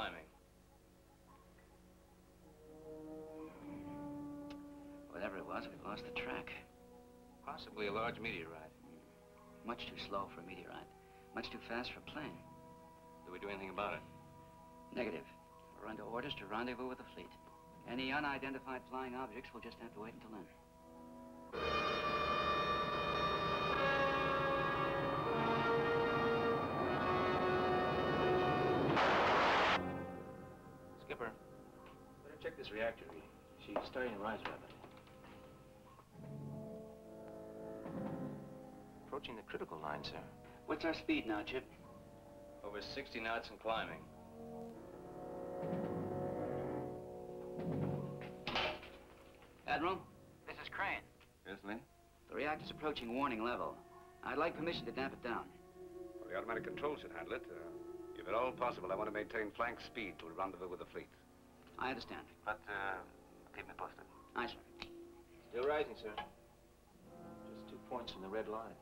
climbing. Whatever it was, we've lost the track. Possibly a large meteorite. Much too slow for a meteorite. Much too fast for a plane. Did we do anything about it? Negative. We're under orders to rendezvous with the fleet. Any unidentified flying objects, we'll just have to wait until then. Skipper, better check this reactor. She's starting to rise rapidly. Approaching the critical line, sir. What's our speed now, Chip? Over 60 knots and climbing. Admiral? This is Crane. Yes, Lee? The reactor's approaching warning level. I'd like permission to damp it down. Well, the automatic control should handle it. If at all possible, I want to maintain flank speed to rendezvous with the fleet. I understand. But, keep me posted. Aye, sir. Still rising, sir. Just 2 points from the red line.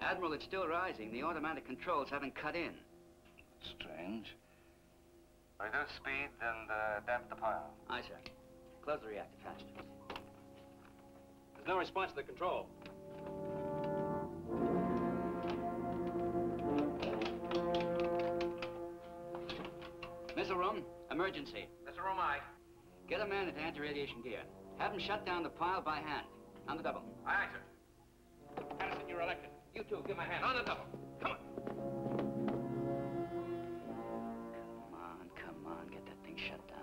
Admiral, it's still rising. The automatic controls haven't cut in. Strange. Reduce speed and damp the pile. Aye, sir. Close the reactor fast. There's no response to the control. Missile room, emergency. Mr. Romai. Get a man into anti-radiation gear. Have him shut down the pile by hand. On the double. Aye, sir. Patterson, you're elected. You too, give him a hand. On the double. Come on. Come on, get that thing shut down.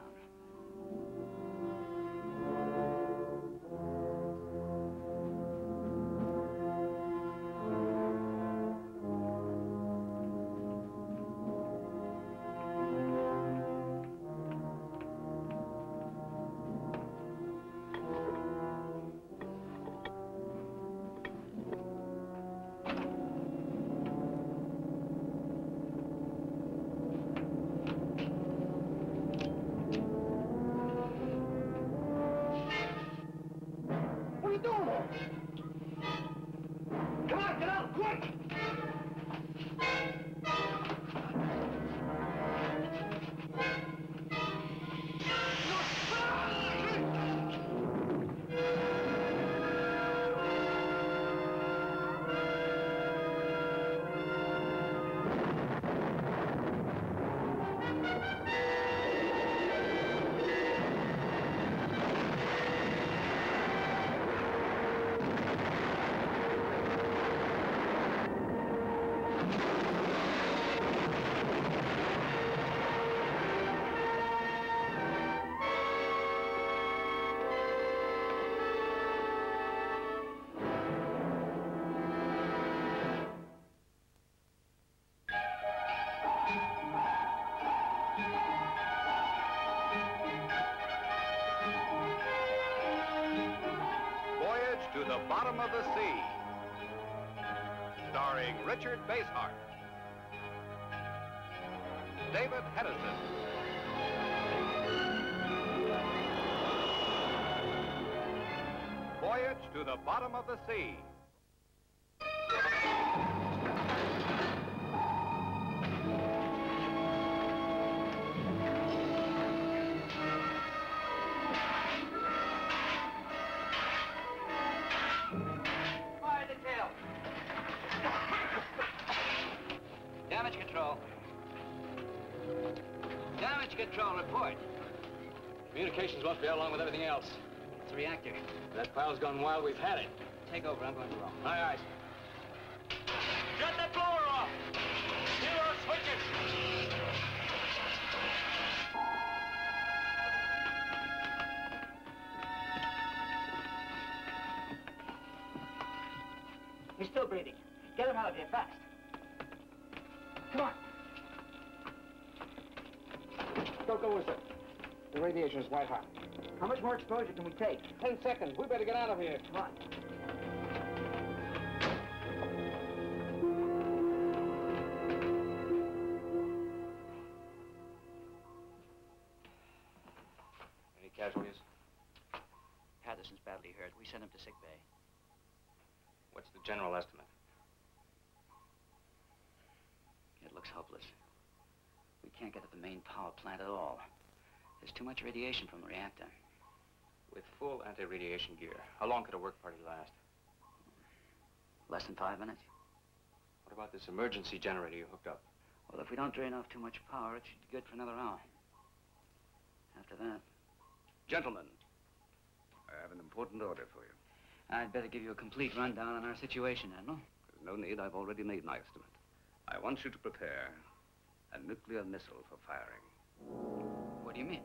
To the Bottom of the Sea, starring Richard Basehart, David Hedison, Voyage to the Bottom of the Sea. Damage control. Damage control, report. Communications won't be along with everything else. It's a reactor. That pile's gone wild. We've had it. Take over. I'm going to roll. Aye, aye. Shut that blower off! Zero switches! He's still breathing. Get him out of here, fast. Come on. Don't go with it. The radiation is white hot. How much more exposure can we take? 10 seconds. We better get out of here. Come on. Any casualties? Patterson's badly hurt. We sent him to sick bay. What's the general estimate? It looks hopeless. We Can't get at the main power plant at all. There's too much radiation from the reactor. With full anti-radiation gear, how long could a work party last? Less than 5 minutes. What about this emergency generator you hooked up? Well, if we don't drain off too much power, it should be good for another hour. After that... Gentlemen, I have an important order for you. I'd better give you a complete rundown on our situation, Admiral. There's no need. I've already made my estimate. I want you to prepare a nuclear missile for firing. What do you mean?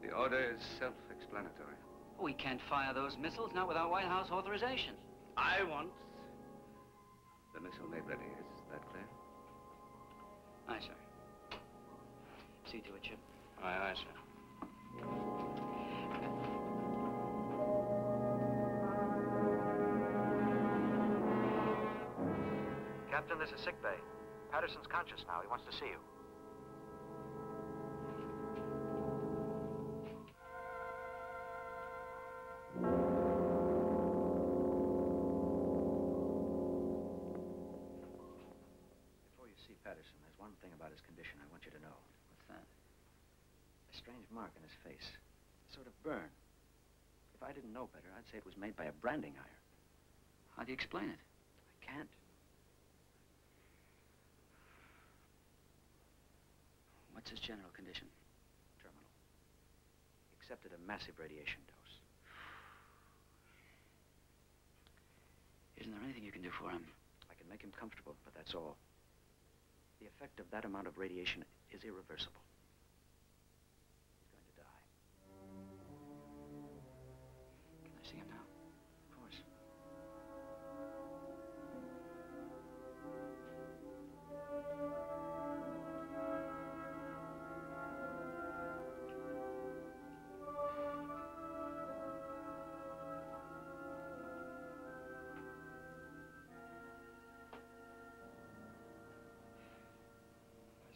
The order is self-explanatory. We can't fire those missiles, not without White House authorization. I want the missile made ready. Is that clear? Aye, sir. See to it, Chip. Aye, aye, sir. Captain, this is sick bay. Patterson's conscious now. He wants to see you. Before you see Patterson, there's one thing about his condition I want you to know. What's that? A strange mark in his face. A sort of burn. If I didn't know better, I'd say it was made by a branding iron. How do you explain it? I can't. What's his general condition? Terminal. He accepted a massive radiation dose. Isn't there anything you can do for him? I can make him comfortable, but that's all. The effect of that amount of radiation is irreversible. He's going to die. Can I see him now? Of course.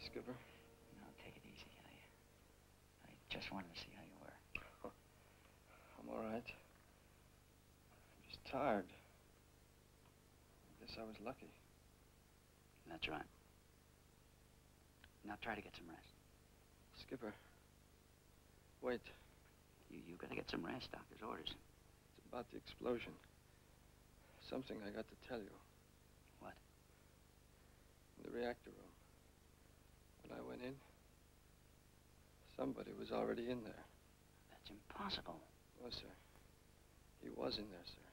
Skipper. No, take it easy. I just wanted to see how you were. I'm all right. I'm just tired. I guess I was lucky. That's right. Now try to get some rest. Skipper. Wait. You gotta get some rest, doctor's orders. It's about the explosion. Something I got to tell you. What? In the reactor room. When I went in, somebody was already in there. That's impossible. No, sir. He was in there, sir.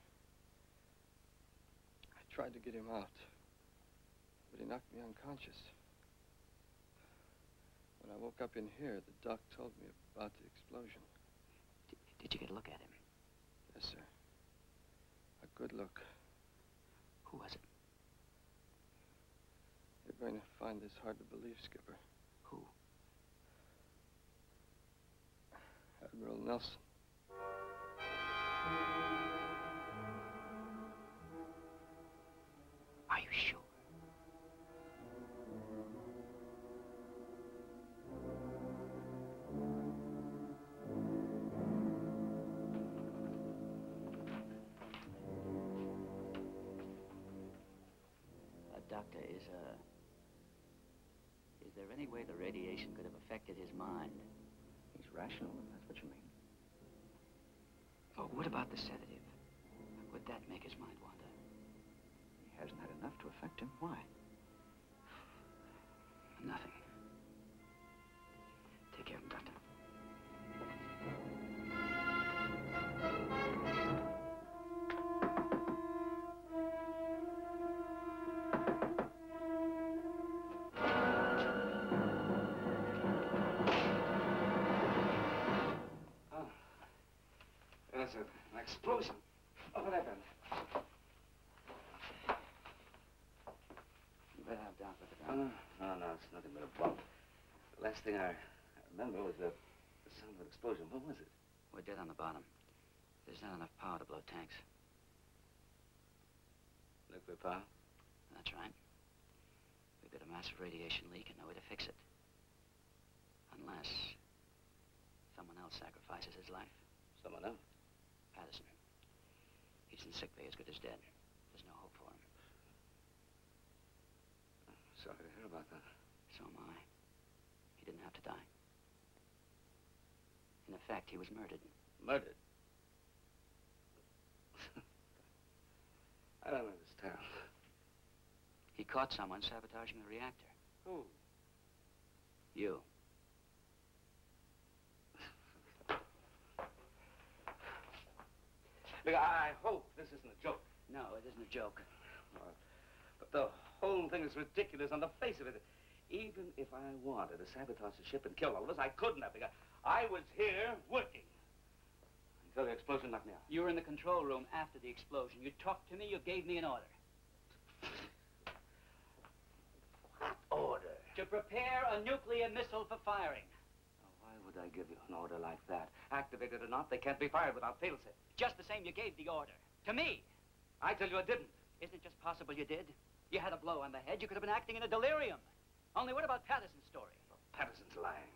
I tried to get him out, but he knocked me unconscious. When I woke up in here, the doc told me about the explosion. Did you get a look at him? Yes, sir. A good look. Who was it? You're going to find this hard to believe, Skipper. Who? Admiral Nelson. Are you sure? Doctor, is there any way the radiation could have affected his mind? He's rational, if that's what you mean. Oh, what about the sedative? Would that make his mind wander? He hasn't had enough to affect him. Why? Nothing. Take care of him, Doctor. There's an explosion. Oh, what happened? You better have Doc look at that. No, it's nothing but a bump. The last thing I remember was the sound of an explosion. What was it? We're dead on the bottom. There's not enough power to blow tanks. Nuclear power? That's right. We've got a massive radiation leak and no way to fix it. Unless someone else sacrifices his life. Someone else? Patterson. He's in sick bay, as good as dead. There's no hope for him. Sorry to hear about that. So am I. He didn't have to die. In effect, he was murdered. Murdered? I don't understand. He caught someone sabotaging the reactor. Who? You. Look, I hope this isn't a joke. No, it isn't a joke. But the whole thing is ridiculous on the face of it. Even if I wanted to sabotage the ship and kill all of us, I couldn't have, because I was here working. Until the explosion knocked me out. You were in the control room after the explosion. You talked to me, you gave me an order. What order? To prepare a nuclear missile for firing. Now, why would I give you an order like that? Activated or not, they can't be fired without fail-safe. Just the same, you gave the order. To me. I tell you I didn't. Isn't it just possible you did? You had a blow on the head. You could have been acting in a delirium. Only what about Patterson's story? Well, Patterson's lying.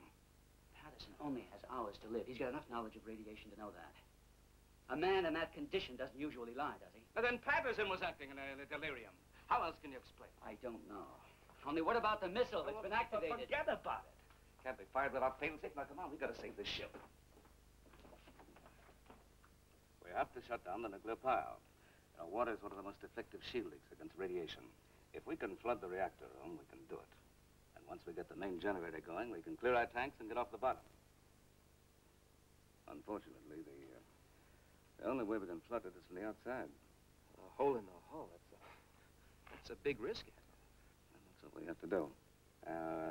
Patterson only has hours to live. He's got enough knowledge of radiation to know that. A man in that condition doesn't usually lie, does he? But then Patterson was acting in a delirium. How else can you explain? I don't know. Only what about the missile that's been activated? Forget about it. Can't be fired without fail-safe. Now, come on, we gotta save this ship. We have to shut down the nuclear power. Water is one of the most effective shieldings against radiation. If we can flood the reactor room, we can do it. And once we get the main generator going, we can clear our tanks and get off the bottom. Unfortunately, the only way we can flood it is from the outside. A hole in the hull, that's a big risk. And that's what we have to do.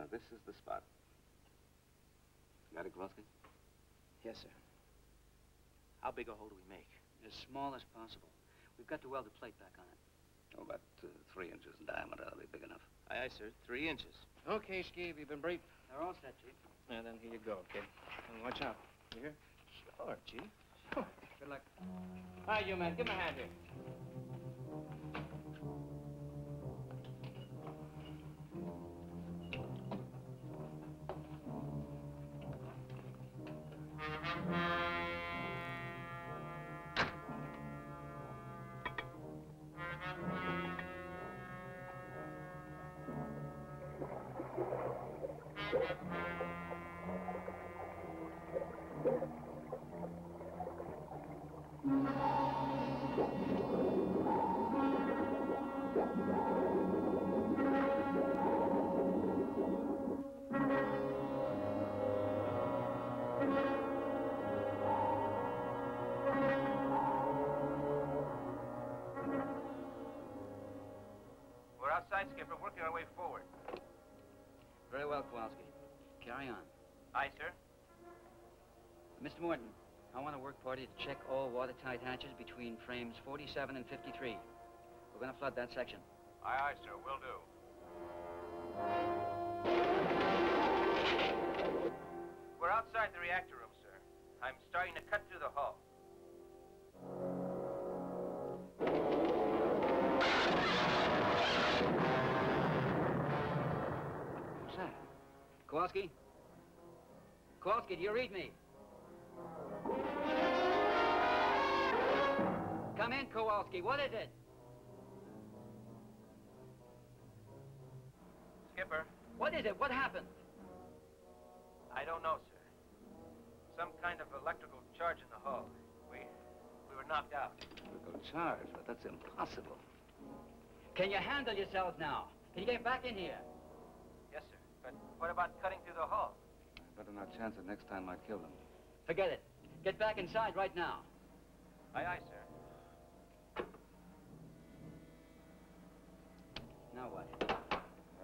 This is the spot. Got it, Kowalski? Yes, sir. How big a hole do we make? As small as possible. We've got to weld a plate back on it. Oh, about 3 inches in diameter. That'll be big enough. Aye, aye, sir. 3 inches. Okay, Skeeve, you've been briefed. They're all set, Chief. Now, then, here you go, kid. And watch out. You hear? Sure, Chief. Sure. Good luck. All right, you man, give him a hand here. We're outside, Skipper, working our way forward. Very well, Kowalski. Carry on. Aye, sir. Mr. Morton, I want a work party to check all watertight hatches between frames 47 and 53. We're going to flood that section. Aye, aye, sir. Will do. We're outside the reactor room, sir. I'm starting to cut through the hull. What's that? Kowalski? Kowalski, do you read me? Come in, Kowalski. What is it? Skipper, What is it? What happened? I don't know, sir. Some kind of electrical charge in the hull. We were knocked out. Electrical charge, but that's impossible. Can you handle yourselves now? Can you get back in here? Yes, sir. But what about cutting through the hull? Better not chance it next time I kill them. Forget it. Get back inside right now. Aye, aye, sir. Now what?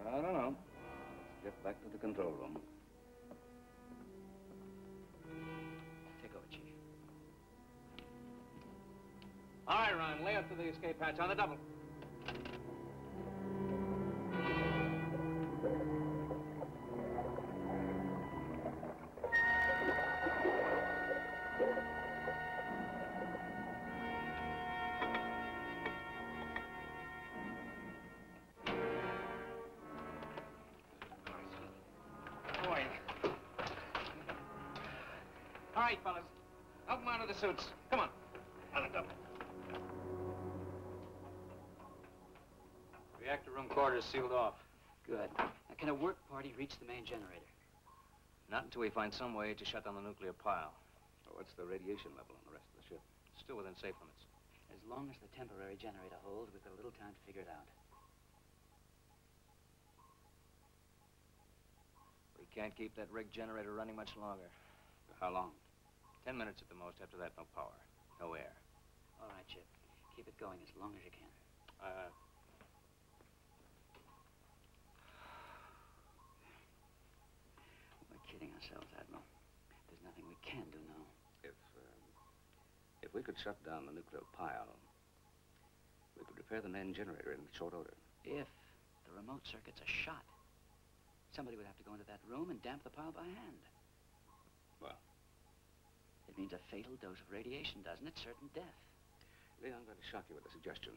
I don't know. Let's get back to the control room. Take over, Chief. All right, Ron, lay up to the escape hatch on the double. Boy. All right, fellas. Help them out of the suits. Come on. On the double. Reactor room quarters sealed off. Good. Now, can a work party reach the main generator? Not until we find some way to shut down the nuclear pile. What's the radiation level on the rest of the ship? Still within safe limits. As long as the temporary generator holds, we've got a little time to figure it out. We can't keep that rig generator running much longer. For how long? 10 minutes at the most. After that, no power. No air. All right, Chip. Keep it going as long as you can. We're kidding ourselves, Admiral. There's nothing we can do now. If we could shut down the nuclear pile, we could repair the main generator in short order. If the remote circuits are shot, somebody would have to go into that room and damp the pile by hand. Well? It means a fatal dose of radiation, doesn't it? Certain death. Lee, I'm going to shock you with a suggestion.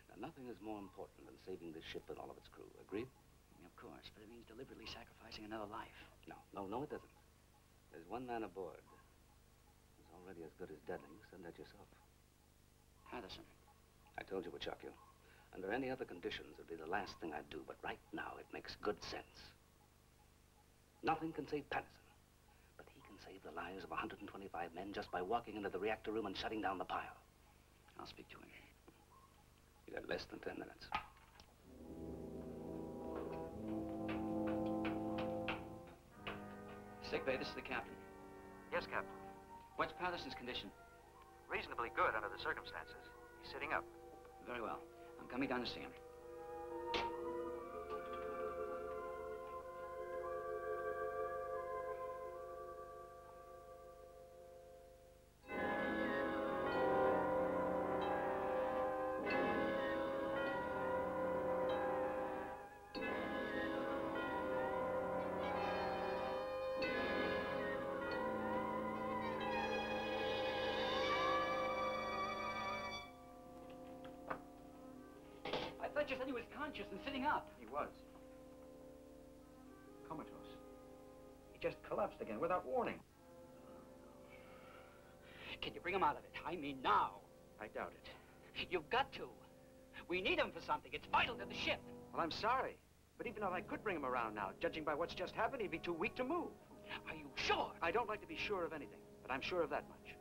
Now, nothing is more important than saving this ship and all of its crew. Agreed? Of course, but it means deliberately sacrificing another life. No, it doesn't. There's one man aboard who's already as good as dead, and you send that yourself. Patterson. I told you it would shock you. Under any other conditions, it'd be the last thing I'd do, but right now, it makes good sense. Nothing can save Patterson, but he can save the lives of 125 men just by walking into the reactor room and shutting down the pile. I'll speak to him. You got less than 10 minutes. Sickbay, this is the captain. Yes, Captain. What's Patterson's condition? Reasonably good under the circumstances. He's sitting up. Very well. I'm coming down to see him. I thought you said he was conscious and sitting up. He was. Comatose. He just collapsed again without warning. Can you bring him out of it? I mean now. I doubt it. You've got to. We need him for something. It's vital to the ship. Well, I'm sorry. But even if I could bring him around now, judging by what's just happened, he'd be too weak to move. Are you sure? I don't like to be sure of anything, but I'm sure of that much.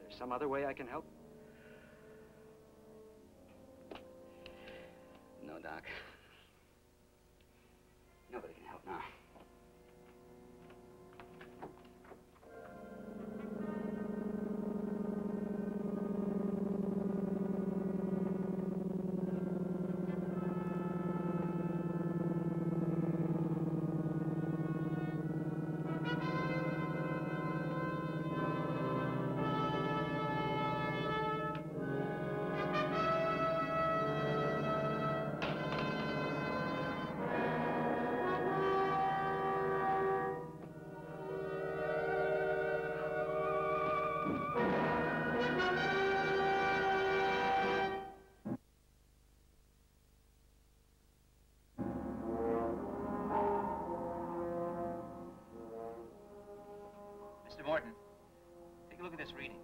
There's some other way I can help? No, Doc. Nobody can help now. Morton, take a look at this reading.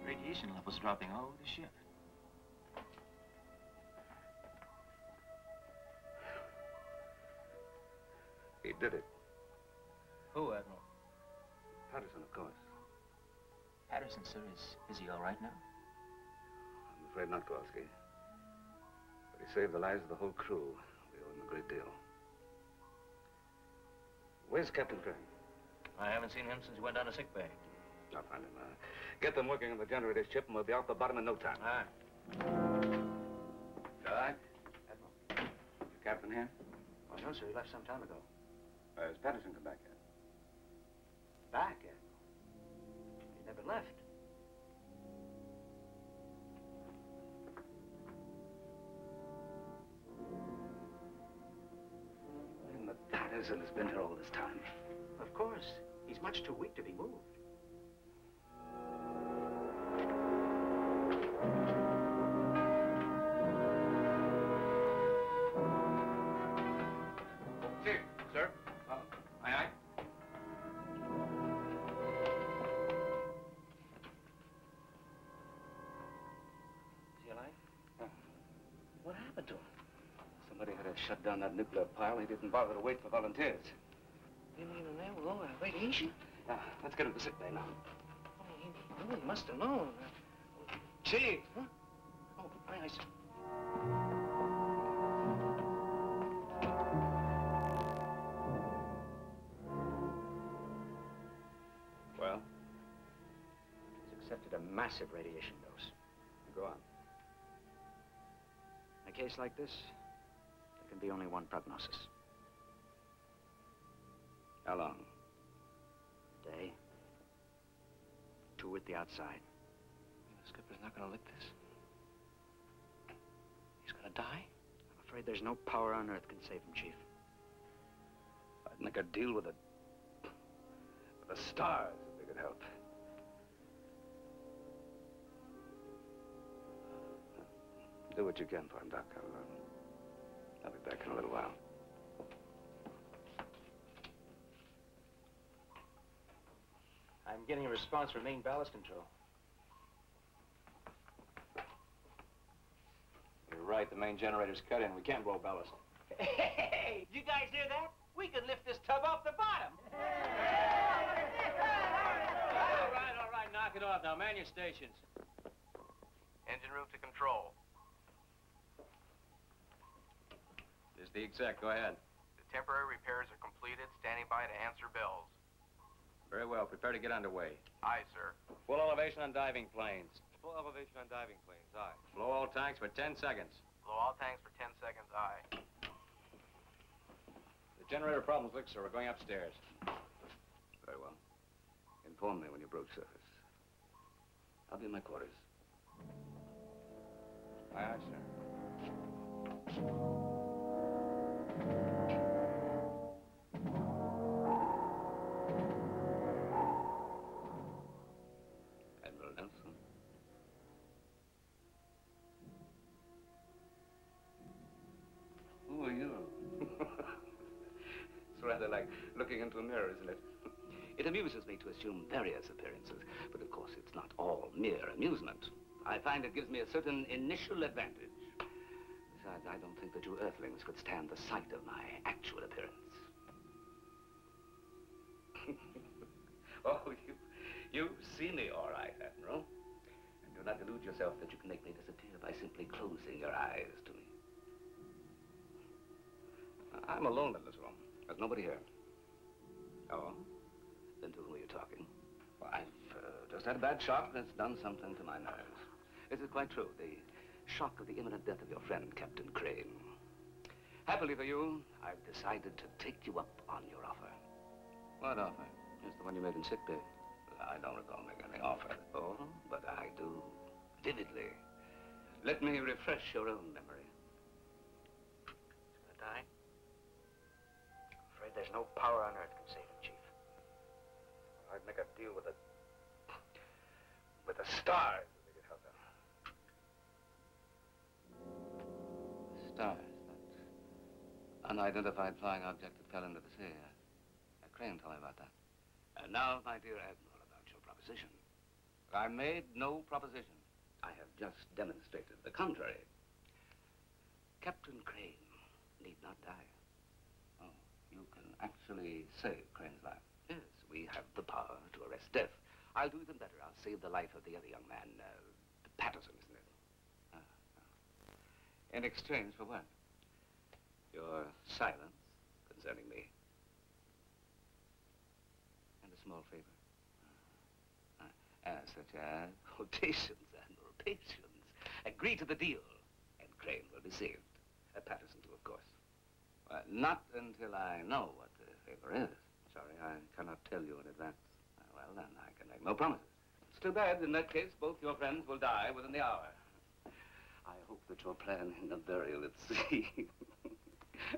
Radiation levels dropping all over the ship. He did it. Who, Admiral? Patterson, of course. Patterson, sir, is he all right now? I'm afraid not, Kowalski. But he saved the lives of the whole crew. We owe him a great deal. Where's Captain Crane? I haven't seen him since he went down to sick bay. I'll find him. Get them working on the generator ship, and we'll be out the bottom in no time. All right. Doc? Admiral. Is the captain here? Oh, no, sir. He left some time ago. Has Patterson come back yet? Back, Admiral? He never left. And the Patterson has been here all this time. Of course. He's much too weak to be moved. Chief, sir. Aye, aye. Is he alive? shut down that nuclear pile, he didn't bother to wait for volunteers. You mean there will go radiation? Yeah, let's get him to sick bay now. Oh, he must have known. Chief! Huh? Oh, aye, sir. Well? He's accepted a massive radiation dose. Go on. In a case like this, there can be only one prognosis. How long? A day. 2 at the outside. The skipper's not gonna lick this. He's gonna die? I'm afraid there's no power on Earth can save him, Chief. I'd make a deal with the stars if they could help. Do what you can for him, Doc. I'll be back in a little while. I'm getting a response from main ballast control. You're right, the main generator's cut in. We can't blow ballast. Hey, you guys hear that? We can lift this tub off the bottom. All right, knock it off. Now, man your stations. Engine room to control. This is the exec. Go ahead. The temporary repairs are completed. Standing by to answer bells. Very well. Prepare to get underway. Aye, sir. Full elevation on diving planes. Full elevation on diving planes, aye. Blow all tanks for 10 seconds. Blow all tanks for 10 seconds. Aye. The generator problem's licked, sir. We're going upstairs. Very well. Inform me when you broach surface. I'll be in my quarters. Aye, aye, sir. Admiral Nelson. Who are you? It's rather like looking into a mirror, isn't it? It amuses me to assume various appearances, but of course it's not all mere amusement. I find it gives me a certain initial advantage. Besides, I don't think that you Earthlings could stand the sight of my actual appearance. Oh, you see me all right, Admiral. And do not delude yourself that you can make me disappear by simply closing your eyes to me. I'm alone in this room. There's nobody here. Oh? Then to whom are you talking? Well, I've just had a bad shock that's done something to my nerves. Is it quite true? The shock of the imminent death of your friend, Captain Crane. Happily for you, I've decided to take you up on your offer. What offer? It's the one you made in sickbay. I don't recall making any offer. Oh, but I do vividly. Let me refresh your own memory. He's gonna die? I'm afraid there's no power on Earth can save him, Chief. I'd make a deal with the stars if they could help them. Stars, that unidentified flying object that fell into the sea. Crane told me about that. And now, my dear Admiral, about your proposition. I made no proposition. I have just demonstrated the contrary. Captain Crane need not die. Oh, you can actually save Crane's life. Yes, we have the power to arrest death. I'll do even better. I'll save the life of the other young man, Patterson, isn't it? In exchange for what? Your silence concerning me. And a small favor. Such as patience, Admiral, patience. Agree to the deal, and Crane will be saved. Patterson, too, of course. Not until I know what the favor is. Sorry, I cannot tell you in advance. Well, then, I can make no promises. It's too bad. In that case, both your friends will die within the hour. I hope that you're planning a burial at sea.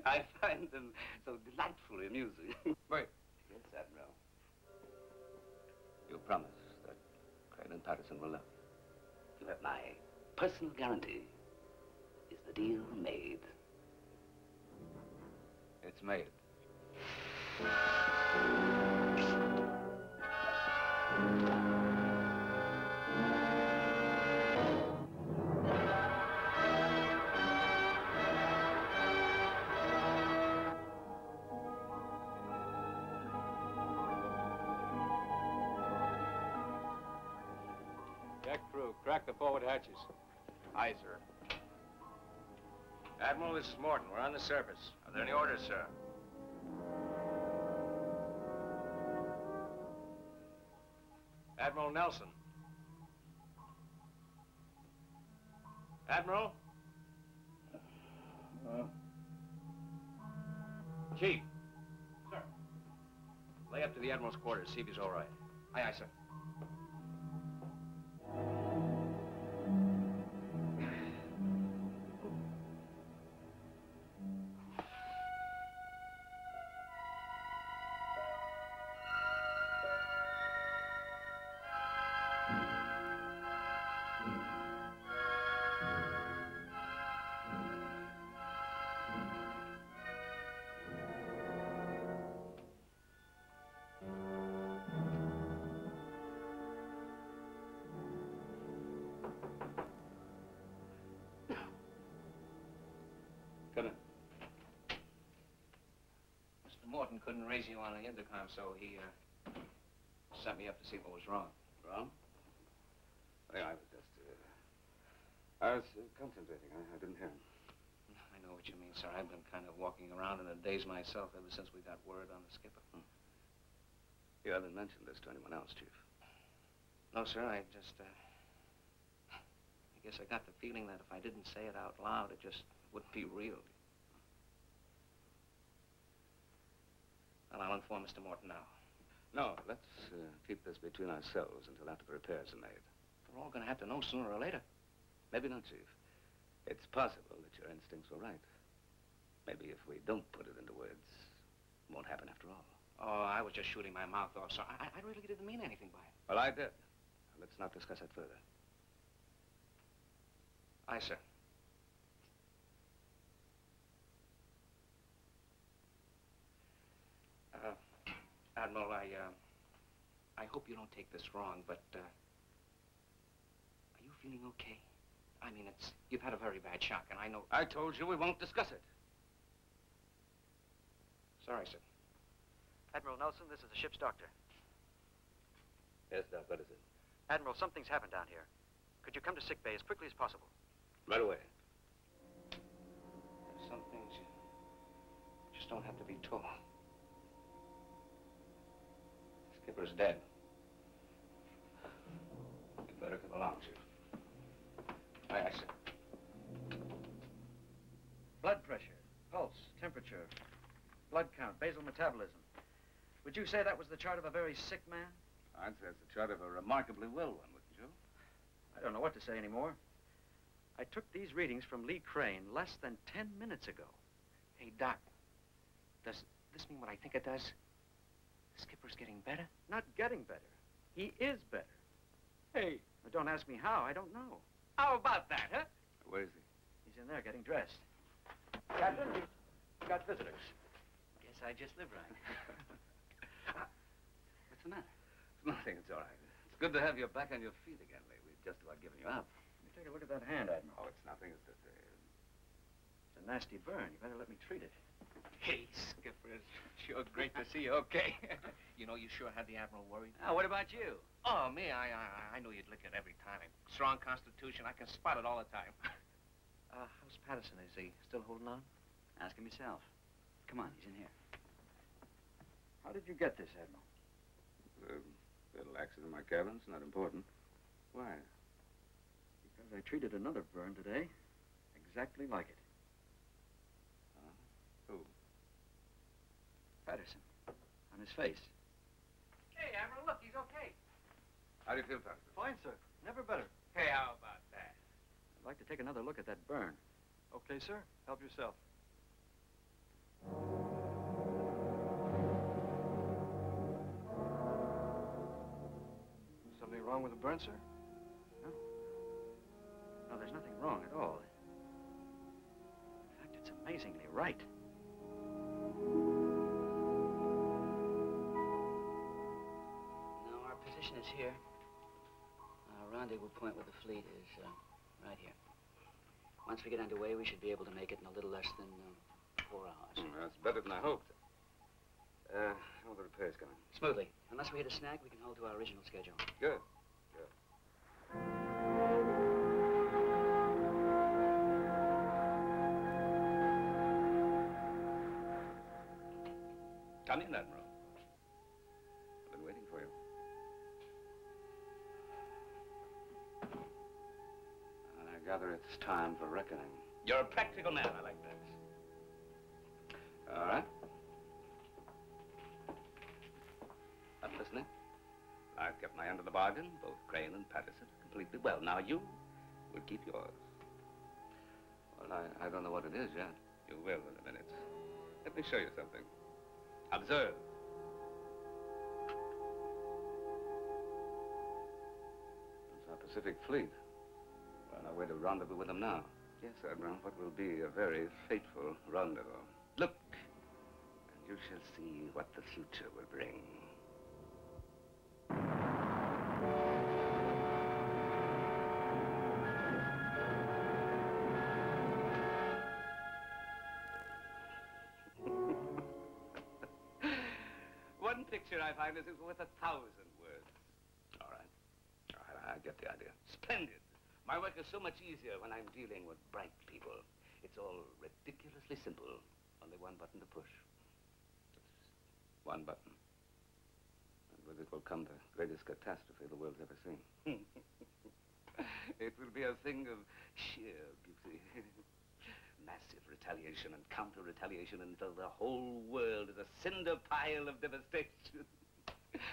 I find them so delightfully amusing. Wait. Yes, Admiral. You promise that Crane and Patterson will live. You have my personal guarantee. Is the deal made? It's made. Crack the forward hatches. Aye, sir. Admiral, this is Morton. We're on the surface. Are there any orders, sir? Admiral Nelson. Admiral? Chief. Sir. Lay up to the Admiral's quarters, see if he's all right. Aye, aye, sir. Come in. Mr. Morton couldn't raise you on the intercom, so he sent me up to see what was wrong. Wrong? Well, I was just, concentrating. I didn't hear him. I know what you mean, sir. I've been kind of walking around in a daze myself ever since we got word on the skipper. You haven't mentioned this to anyone else, Chief. No, sir. I just, I guess I got the feeling that if I didn't say it out loud, it just wouldn't be real. Well, I'll inform Mr. Morton now. No, let's keep this between ourselves until after the repairs are made. We're all going to have to know sooner or later. Maybe not, Chief. It's possible that your instincts were right. Maybe if we don't put it into words, it won't happen after all. Oh, I was just shooting my mouth off, sir. I really didn't mean anything by it. Well, I did. Let's not discuss it further. Aye, sir. Admiral, I hope you don't take this wrong, but, are you feeling okay? I mean, you've had a very bad shock, and I know... I told you we won't discuss it. Sorry, sir. Admiral Nelson, this is the ship's doctor. Yes, Doc, what is it? Admiral, something's happened down here. Could you come to sick bay as quickly as possible? Right away. Some things you just don't have to be told. Skipper's dead. You'd better come along, Chief. Aye, aye, sir. Blood pressure, pulse, temperature, blood count, basal metabolism. Would you say that was the chart of a very sick man? I'd say it's the chart of a remarkably well one, wouldn't you? I don't know what to say anymore. I took these readings from Lee Crane less than 10 minutes ago. Hey, Doc, does this mean what I think it does? The skipper's getting better? Not getting better. He is better. Hey. But don't ask me how. I don't know. How about that, huh? Where is he? He's in there getting dressed. Captain, we've got visitors. Guess I just live right. What's the matter? Nothing, it's all right. It's good to have you back on your feet again, Lee. We've just about given you up. Let me take a look at that hand, Admiral. Oh, it's nothing. It's just It's a nasty burn. You better let me treat it. Hey, Skipper, it's sure great to see you okay. You know, you sure had the Admiral worried. Now, what about you? Oh, me, I knew you'd lick it every time. Strong constitution, I can spot it all the time. How's Patterson? Is he still holding on? Ask him yourself. Come on, he's in here. How did you get this, Admiral? Little accident in my cabin. It's not important. Why? Because I treated another burn today exactly like it. Who? Patterson. On his face. Hey, Admiral, look, he's okay. How do you feel, Doctor? Fine, sir. Never better. Hey, how about that? I'd like to take another look at that burn. Okay, sir. Help yourself. Something wrong with the burn, sir? No. No, there's nothing wrong at all. In fact, it's amazingly right. Now, our position is here. Our rendezvous point with the fleet is right here. Once we get underway, we should be able to make it in a little less than 4 hours. That's better than I hoped. How are the repairs going? Smoothly. Unless we hit a snag, we can hold to our original schedule. Good. Good. Come in, Admiral. I've been waiting for you. I gather it's time for reckoning. You're a practical man. I like that. All right. I'm listening. I've kept my end of the bargain. Both Crane and Patterson completely well. Now you will keep yours. Well, I don't know what it is yet. You will in a minute. Let me show you something. Observe. It's our Pacific Fleet. We're on our way to rendezvous with them now. Yes, Admiral, what will be a very fateful rendezvous. Look, and you shall see what the future will bring. One picture, I find, is worth 1,000 words. All right. I get the idea. Splendid. My work is so much easier when I'm dealing with bright people. It's all ridiculously simple. Only one button to push. Just one button. And with it will come the greatest catastrophe the world's ever seen. It will be a thing of sheer beauty. Massive retaliation and counter-retaliation until the whole world is a cinder pile of devastation. I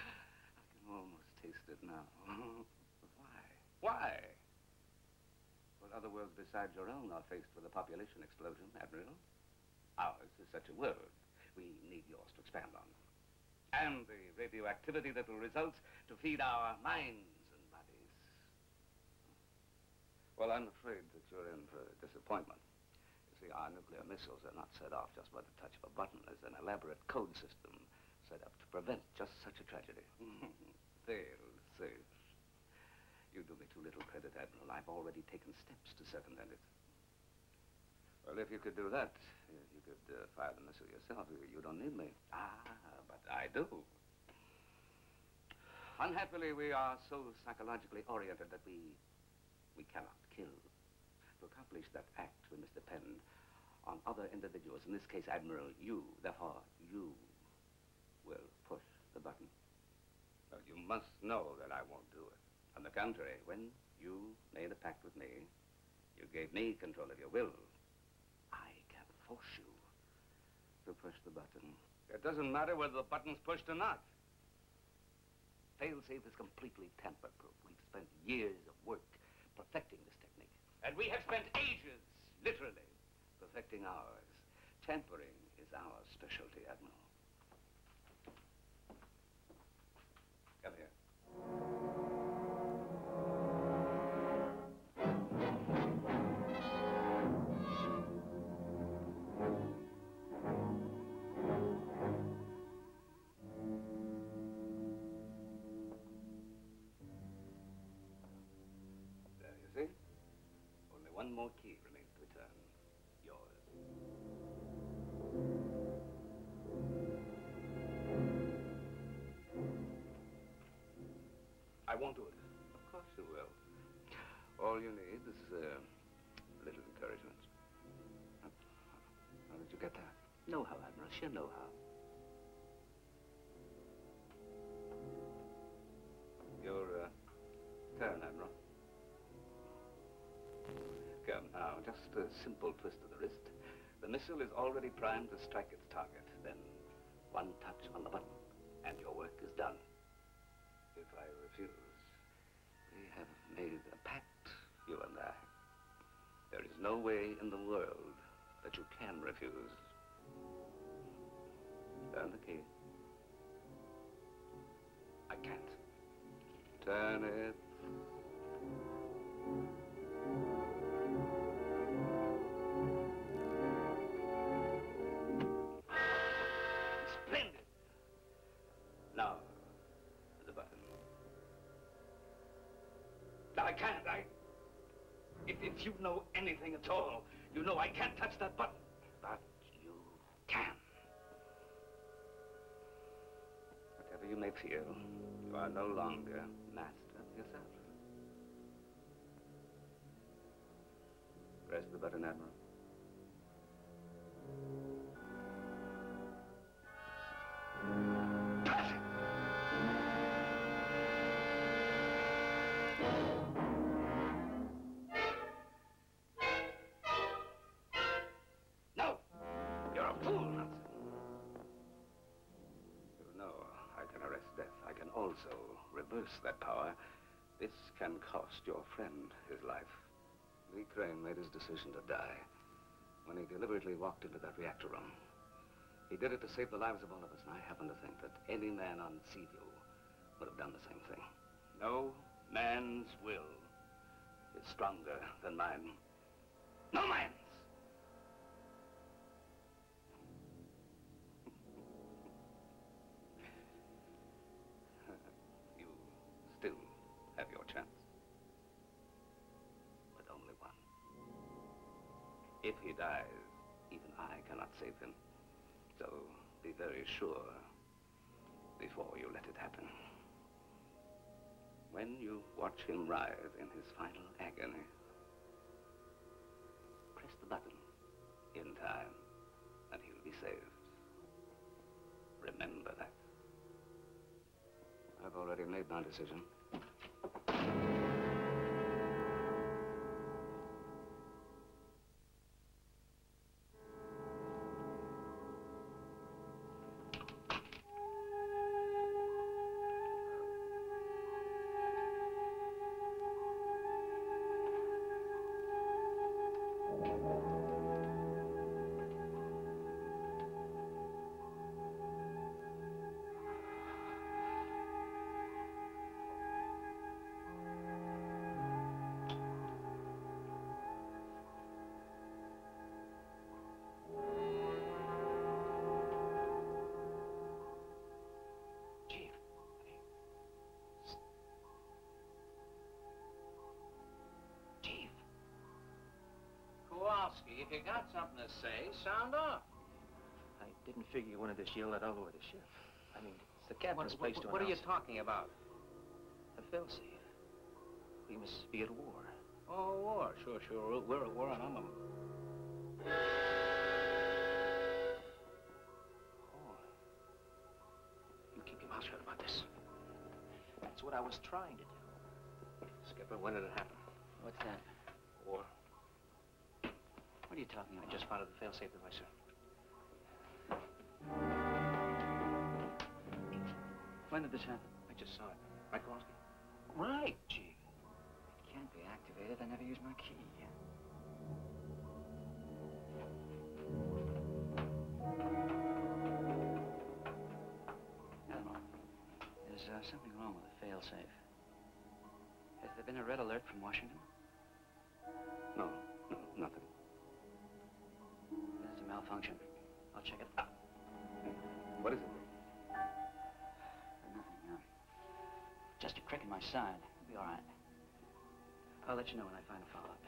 can almost taste it now. Why? Why? Well, other worlds besides your own are faced with a population explosion, Admiral. Ours is such a world. We need yours to expand on. And the radioactivity that will result to feed our minds and bodies. Well, I'm afraid that you're in for disappointment. You see, our nuclear missiles are not set off just by the touch of a button. There's an elaborate code system set up to prevent just such a tragedy. Fail safe. You do me too little credit, Admiral. I've already taken steps to circumvent it. Well, if you could do that, you could fire the missile yourself. You don't need me. Ah, but I do. Unhappily, we are so psychologically oriented that we cannot kill. To accomplish that act, we must depend on other individuals. In this case, Admiral, you. Therefore, you will push the button. Well, you must know that I won't do it. On the contrary, when you made a pact with me, you gave me control of your will. I can force you to push the button. It doesn't matter whether the button's pushed or not. Failsafe is completely tamper-proof. We've spent years of work perfecting this technique. And we have spent ages, literally, perfecting ours. Tampering is our specialty, Admiral. Come here. One more key remains to return. Yours. I won't do it. Of course you will. All you need is a little encouragement. How did you get that? Know-how, Admiral. Sheer know-how. Your turn, Admiral. Come now, just a simple twist of the wrist. The missile is already primed to strike its target. Then one touch on the button, and your work is done. If I refuse, we have made a pact, you and I. There is no way in the world that you can refuse. Turn the key. I can't. Turn it. Now, the button. I can't. If you know anything at all, you know I can't touch that button. But you can. Whatever you may feel, you are no longer master of yourself. Press the button, Admiral. also reverse that power, this can cost your friend his life. Lee Crane made his decision to die when he deliberately walked into that reactor room. He did it to save the lives of all of us, and I happen to think that any man on Seaview would have done the same thing. No man's will is stronger than mine. No man's! You still have your chance. But only one. If he dies, even I cannot save him. So be very sure before you let it happen. When you watch him writhe in his final agony, press the button in time, and he'll be saved. Remember that. I've already made my decision. If you got something to say, sound off. I didn't figure you wanted to yell that all over the ship. I mean, it's the captain's place to What are you announce talking about? it. A failsafe. We must be at war. Oh, war. Sure. We're at war and I'm a... Oh. You keep your mouth shut about this. That's what I was trying to do. Skipper, when did it happen? What's that? War. What are you talking about? I just founded the failsafe device, sir. When did this happen? I just saw it. Right, Kowalski? Right, Chief. It can't be activated. I never used my key. Admiral, there's something wrong with the failsafe. Has there been a red alert from Washington? No, nothing. There's a malfunction. I'll check it out. What is it? Nothing, just a crick in my side. It'll be all right. I'll let you know when I find a follow-up.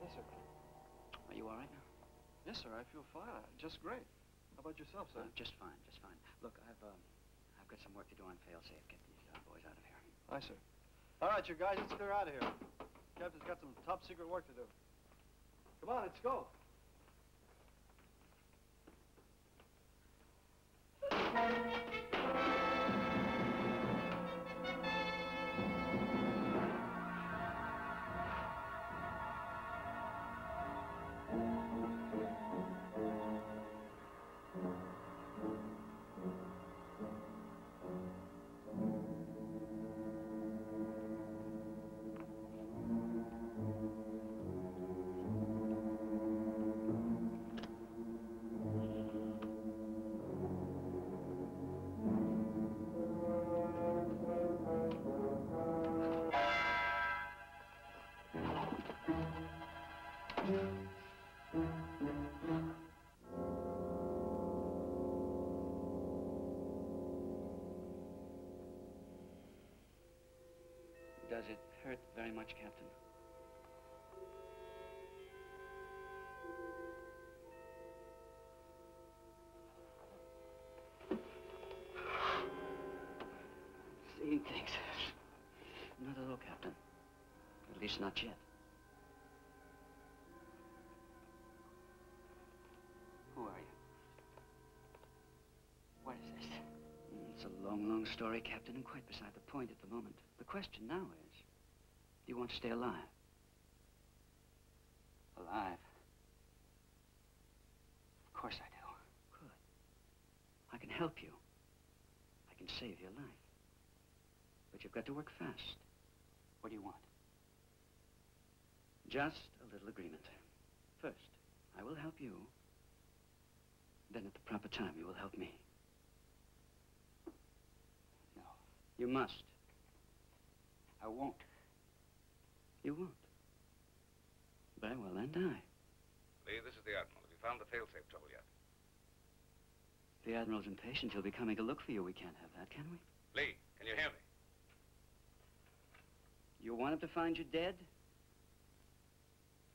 Yes, sir. Are you all right now? Yes, sir. I feel fine. Just great. How about yourself, sir? Just fine. Look, I've got some work to do on failsafe. Get these boys out of here. Aye, sir. All right, you guys, let's clear out of here. Captain's got some top secret work to do. Come on, let's go. Does it hurt very much, Captain? Seeing things. Not at all, Captain. At least not yet. Who are you? What is this? It's a long story, Captain, and quite beside the point at the moment. The question now is, do you want to stay alive? Alive. Of course I do. Good. I can help you. I can save your life. But you've got to work fast. What do you want? Just a little agreement. First, I will help you. Then at the proper time, you will help me. No. You must. I won't. You won't. Very well, then die. Lee, this is the Admiral. Have you found the failsafe trouble yet? The Admiral's impatient. He'll be coming to look for you. We can't have that, can we? Lee, can you hear me? You want him to find you dead?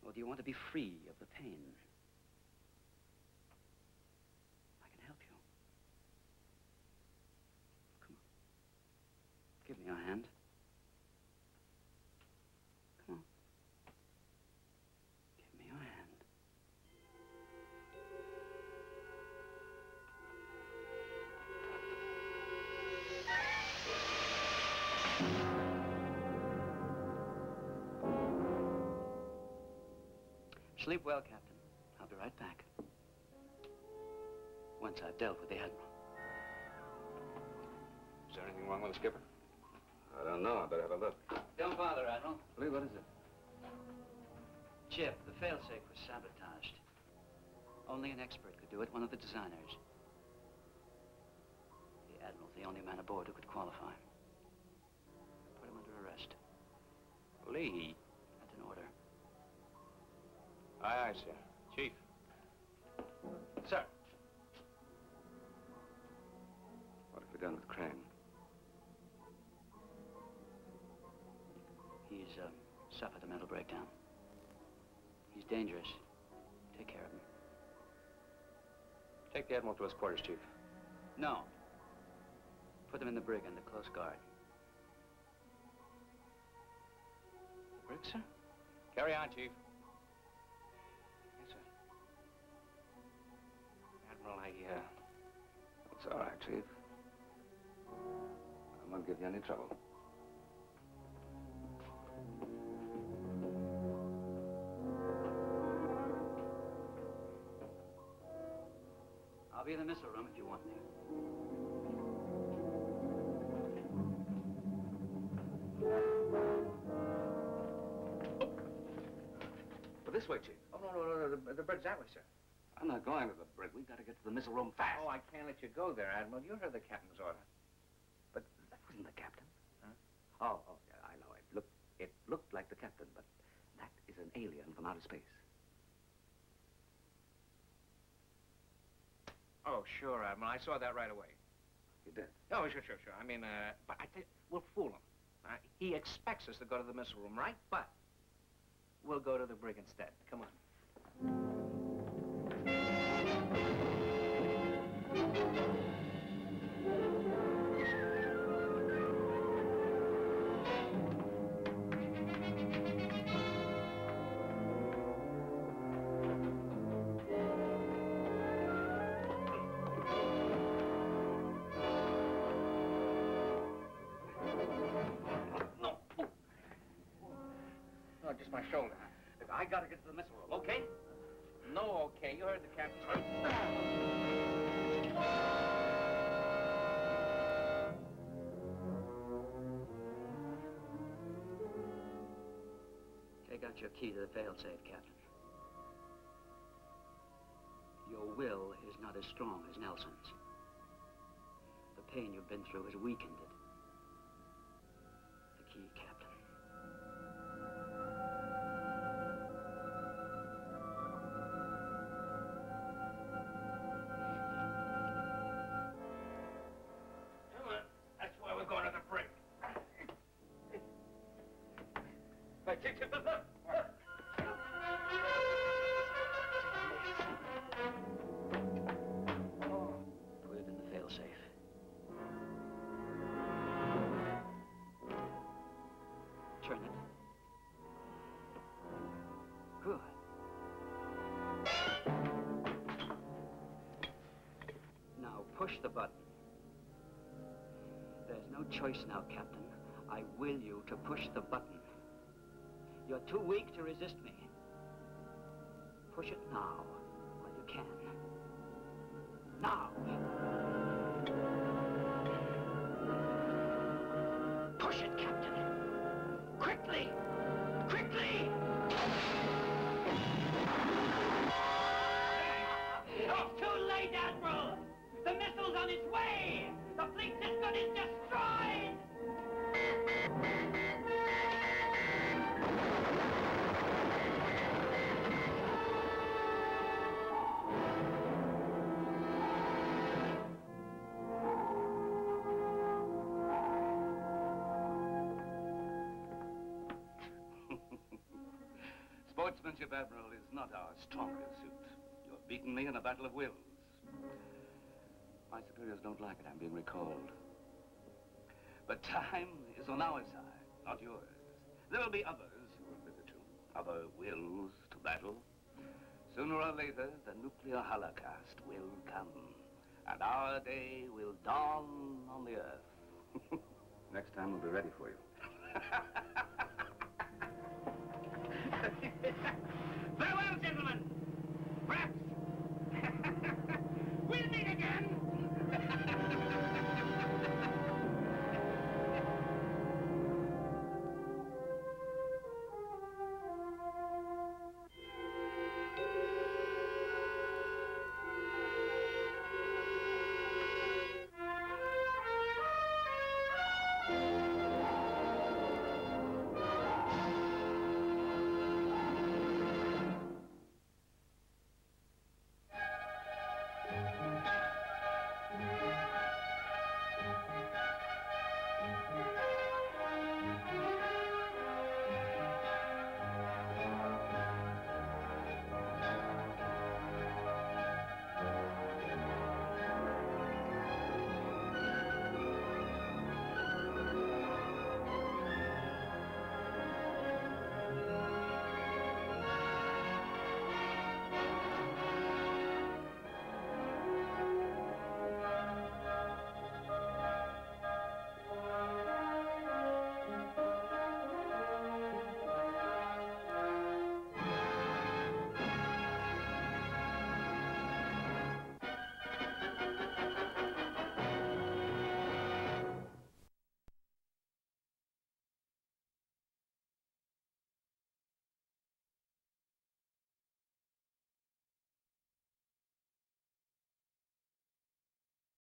Or do you want to be free of the pain? I can help you. Come on. Give me your hand. Come on. Give me your hand. Sleep well, Captain. I'll be right back. Once I've dealt with the Admiral. Is there anything wrong with the skipper? I don't know. I better have a look. Don't bother, Admiral. Lee, what is it? Chip, the failsafe was sabotaged. Only an expert could do it, one of the designers. The Admiral's the only man aboard who could qualify. Put him under arrest. Lee. That's an order. Aye, aye, sir. Chief. Sir. What have we done with Crane? He's suffered a mental breakdown. He's dangerous. Take care of him. Take the Admiral to his quarters, Chief. No. Put him in the brig under close guard. The brig, sir? Carry on, Chief. Yes, sir. Admiral, It's all right, Chief. I won't give you any trouble. I'll be in the missile room if you want me. But this way, Chief. Oh, no, the brig's that way, sir. I'm not going to the brig. We've got to get to the missile room fast. Oh, I can't let you go there, Admiral. You heard the captain's order. But that wasn't the captain. Huh? Oh, yeah, I know. It looked like the captain, but that is an alien from outer space. Oh, sure, Admiral. I saw that right away. You did? Oh, sure. I mean, but I tell you, we'll fool him. He expects us to go to the missile room, right? But we'll go to the brig instead. Come on. No, just my shoulder. I gotta get to the missile room, okay? No, okay. You heard the captain's order. Take out your key to the failsafe, Captain. Your will is not as strong as Nelson's. The pain you've been through has weakened it. The key, Captain. That's why we're going to the brig. Put it in the failsafe. Turn it. Good. Now push the button. There's no choice now, Captain. I will you to push the button. You're too weak to resist me. Push it now, while you can. Now! Push it, Captain! Quickly! Quickly! It's too late, Admiral! The missile's on its way! The fleet system is destroyed! Sportsmanship, Admiral, is not our strongest suit. You've beaten me in a battle of wills. My superiors don't like it. I'm being recalled. But time is on our side, not yours. There will be others who will visit you, other wills to battle. Sooner or later, the nuclear holocaust will come, and our day will dawn on the Earth. Next time we'll be ready for you.